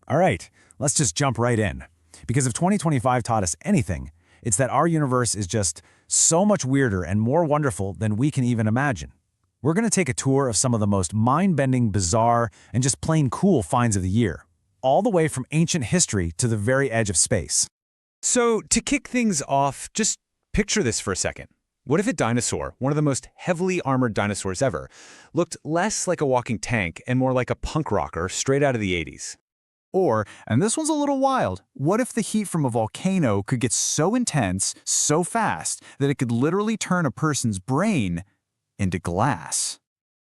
All right, let's just jump right in. Because if 2025 taught us anything, it's that our universe is just so much weirder and more wonderful than we can even imagine. We're going to take a tour of some of the most mind-bending, bizarre, and just plain cool finds of the year, all the way from ancient history to the very edge of space. So, to kick things off, just picture this for a second. What if a dinosaur, one of the most heavily armored dinosaurs ever, looked less like a walking tank and more like a punk rocker straight out of the 80s? Or, and this one's a little wild, what if the heat from a volcano could get so intense, so fast, that it could literally turn a person's brain into glass?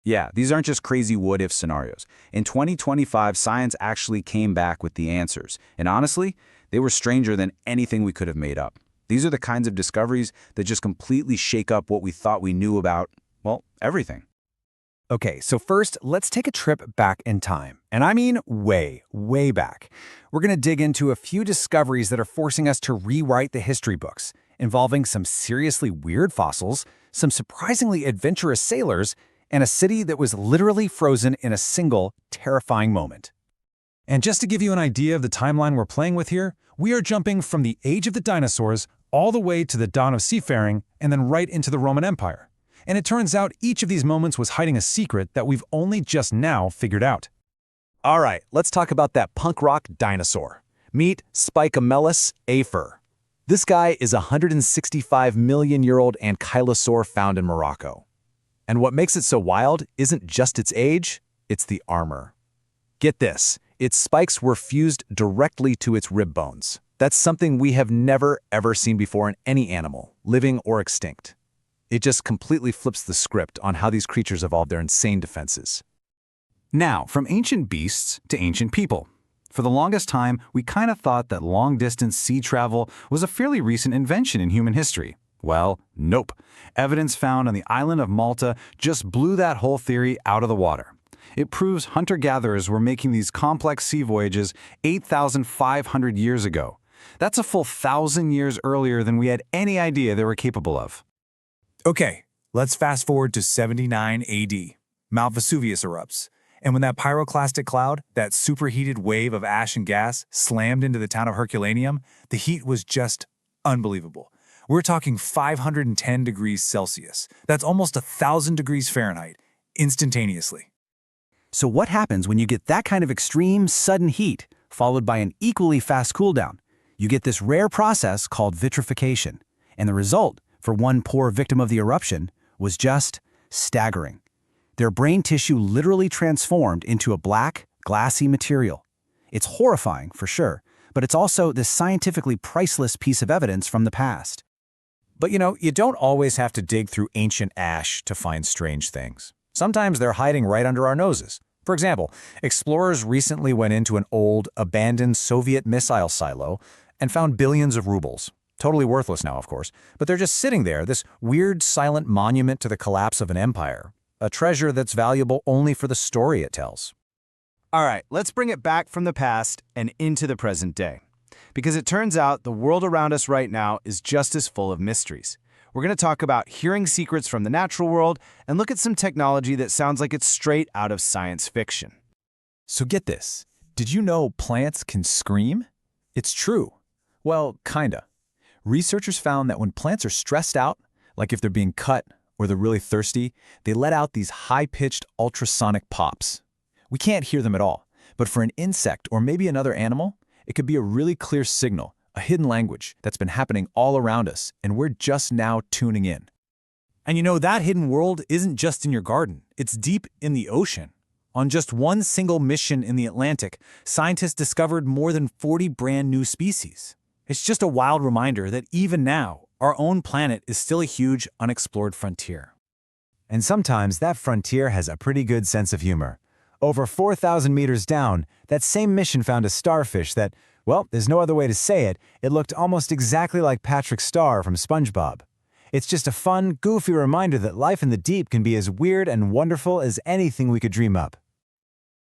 Yeah, these aren't just crazy what-if scenarios. In 2025, science actually came back with the answers. And honestly, they were stranger than anything we could have made up. These are the kinds of discoveries that just completely shake up what we thought we knew about, well, everything. Okay, so first, let's take a trip back in time. And I mean way, way back. We're going to dig into a few discoveries that are forcing us to rewrite the history books, involving some seriously weird fossils, some surprisingly adventurous sailors, and a city that was literally frozen in a single, terrifying moment. And just to give you an idea of the timeline we're playing with here, we are jumping from the age of the dinosaurs all the way to the dawn of seafaring and then right into the Roman Empire. And it turns out each of these moments was hiding a secret that we've only just now figured out. All right, let's talk about that punk rock dinosaur. Meet Spicamelus afer. This guy is a 165-million-year-old ankylosaur found in Morocco. And what makes it so wild isn't just its age, it's the armor. Get this, its spikes were fused directly to its rib bones. That's something we have never, ever seen before in any animal, living or extinct. It just completely flips the script on how these creatures evolved their insane defenses. Now, from ancient beasts to ancient people. For the longest time, we kind of thought that long-distance sea travel was a fairly recent invention in human history. Well, nope. Evidence found on the island of Malta just blew that whole theory out of the water. It proves hunter-gatherers were making these complex sea voyages 8,500 years ago. That's a full 1,000 years earlier than we had any idea they were capable of. Okay, let's fast forward to 79 AD. Mount Vesuvius erupts. And when that pyroclastic cloud, that superheated wave of ash and gas, slammed into the town of Herculaneum, the heat was just unbelievable. We're talking 510 degrees Celsius. That's almost 1,000 degrees Fahrenheit, instantaneously. So what happens when you get that kind of extreme, sudden heat, followed by an equally fast cooldown? You get this rare process called vitrification. And the result, for one poor victim of the eruption, was just staggering. Their brain tissue literally transformed into a black, glassy material. It's horrifying, for sure, but it's also this scientifically priceless piece of evidence from the past. But you know, you don't always have to dig through ancient ash to find strange things. Sometimes they're hiding right under our noses. For example, explorers recently went into an old, abandoned Soviet missile silo and found billions of rubles. Totally worthless now, of course, but they're just sitting there, this weird, silent monument to the collapse of an empire. A treasure that's valuable only for the story it tells. All right, let's bring it back from the past and into the present day. Because it turns out the world around us right now is just as full of mysteries. We're going to talk about hearing secrets from the natural world and look at some technology that sounds like it's straight out of science fiction. So get this. Did you know plants can scream? It's true. Well, kinda. Researchers found that when plants are stressed out, like if they're being cut or they're really thirsty, they let out these high-pitched ultrasonic pops. We can't hear them at all, but for an insect or maybe another animal, it could be a really clear signal, a hidden language that's been happening all around us, and we're just now tuning in. And you know, that hidden world isn't just in your garden. It's deep in the ocean. On just one single mission in the Atlantic, scientists discovered more than 40 brand new species. It's just a wild reminder that even now, our own planet is still a huge, unexplored frontier. And sometimes that frontier has a pretty good sense of humor. Over 4,000 meters down, that same mission found a starfish that, well, there's no other way to say it, it looked almost exactly like Patrick Star from SpongeBob. It's just a fun, goofy reminder that life in the deep can be as weird and wonderful as anything we could dream up.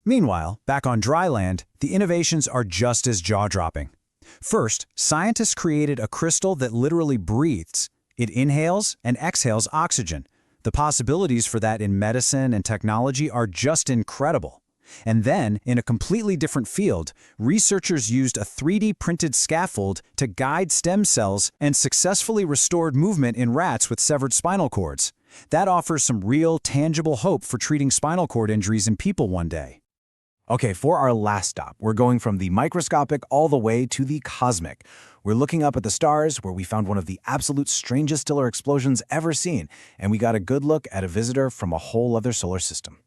Meanwhile, back on dry land, the innovations are just as jaw-dropping. First, scientists created a crystal that literally breathes. It inhales and exhales oxygen. The possibilities for that in medicine and technology are just incredible. And then, in a completely different field, researchers used a 3D printed scaffold to guide stem cells and successfully restored movement in rats with severed spinal cords. That offers some real, tangible hope for treating spinal cord injuries in people one day. Okay, for our last stop, we're going from the microscopic all the way to the cosmic. We're looking up at the stars, where we found one of the absolute strangest stellar explosions ever seen, and we got a good look at a visitor from a whole other solar system.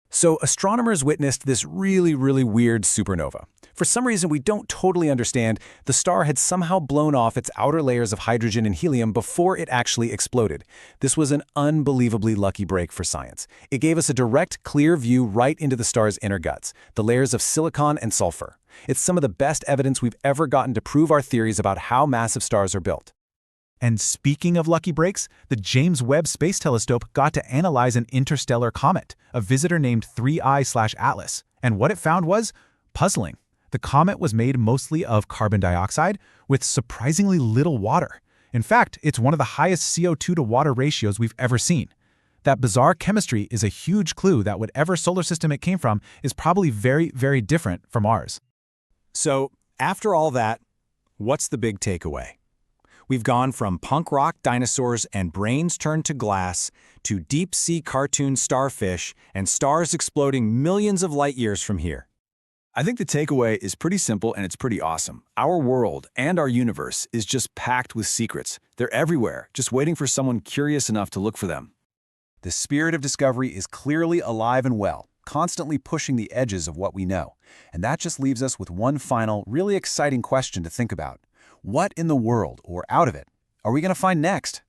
So astronomers witnessed this really weird supernova. For some reason we don't totally understand, the star had somehow blown off its outer layers of hydrogen and helium before it actually exploded. This was an unbelievably lucky break for science. It gave us a direct, clear view right into the star's inner guts, the layers of silicon and sulfur. It's some of the best evidence we've ever gotten to prove our theories about how massive stars are built. And speaking of lucky breaks, the James Webb Space Telescope got to analyze an interstellar comet, a visitor named 3I/Atlas. And what it found was puzzling. The comet was made mostly of carbon dioxide with surprisingly little water. In fact, it's one of the highest CO2 to water ratios we've ever seen. That bizarre chemistry is a huge clue that whatever solar system it came from is probably very different from ours. So, after all that, what's the big takeaway? We've gone from punk rock dinosaurs and brains turned to glass to deep-sea cartoon starfish and stars exploding millions of light years from here. I think the takeaway is pretty simple and it's pretty awesome. Our world and our universe is just packed with secrets. They're everywhere, just waiting for someone curious enough to look for them. The spirit of discovery is clearly alive and well, constantly pushing the edges of what we know. And that just leaves us with one final, really exciting question to think about. What in the world, or out of it, are we going to find next?